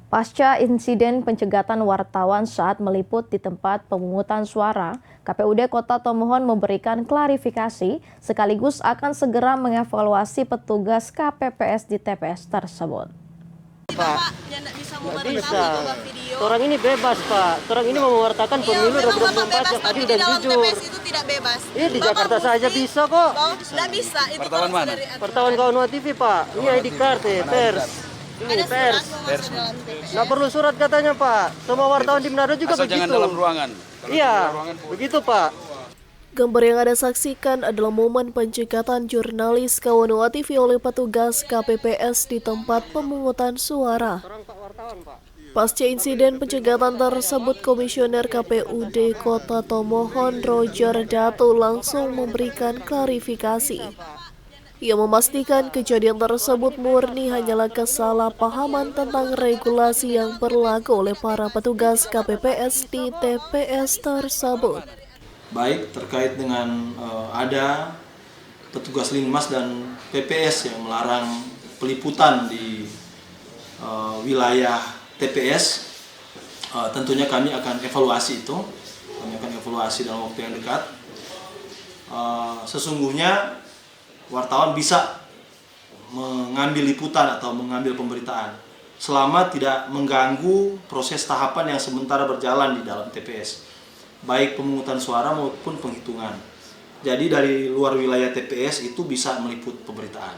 Pasca insiden pencegatan wartawan saat meliput di tempat pemungutan suara, KPUD Kota Tomohon memberikan klarifikasi sekaligus akan segera mengevaluasi petugas KPPS di TPS tersebut. Pak, nggak bisa. Orang ini bebas, Pak. Orang ini mau mewartakan pemilu 2024 yang adil dan jujur. TPS itu tidak bebas. Iya, di Jakarta saja bisa kok. Tidak bisa. Itu Wartawan mana? Wartawan Kawan TV, Pak. Ini ID card ya, pers. Ini pers. Nggak perlu surat katanya, Pak. Semua wartawan di Manado juga Asal begitu. jangan dalam ruangan. Iya, begitu, Pak. Gambar yang Anda saksikan adalah momen pencekatan jurnalis Kawanua TV oleh petugas KPPS di tempat pemungutan suara. Pasca insiden pencegatan tersebut, Komisioner KPUD Kota Tomohon Roger Datu langsung memberikan klarifikasi. Ia memastikan kejadian tersebut murni hanyalah kesalahpahaman tentang regulasi yang berlaku oleh para petugas KPPS di TPS tersebut. Baik terkait dengan ada petugas Linmas dan PPS yang melarang peliputan di wilayah TPS, tentunya kami akan evaluasi itu. Kami akan evaluasi dalam waktu yang dekat. Sesungguhnya wartawan bisa mengambil liputan atau mengambil pemberitaan selama tidak mengganggu proses tahapan yang sementara berjalan di dalam TPS, baik pemungutan suara maupun penghitungan. Jadi dari luar wilayah TPS itu bisa meliput pemberitaan.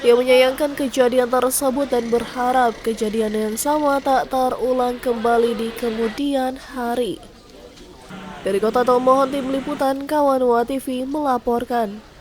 Ia menyayangkan kejadian tersebut dan berharap kejadian yang sama tak terulang kembali di kemudian hari. Dari Kota Tomohon, tim liputan Kawanua TV melaporkan.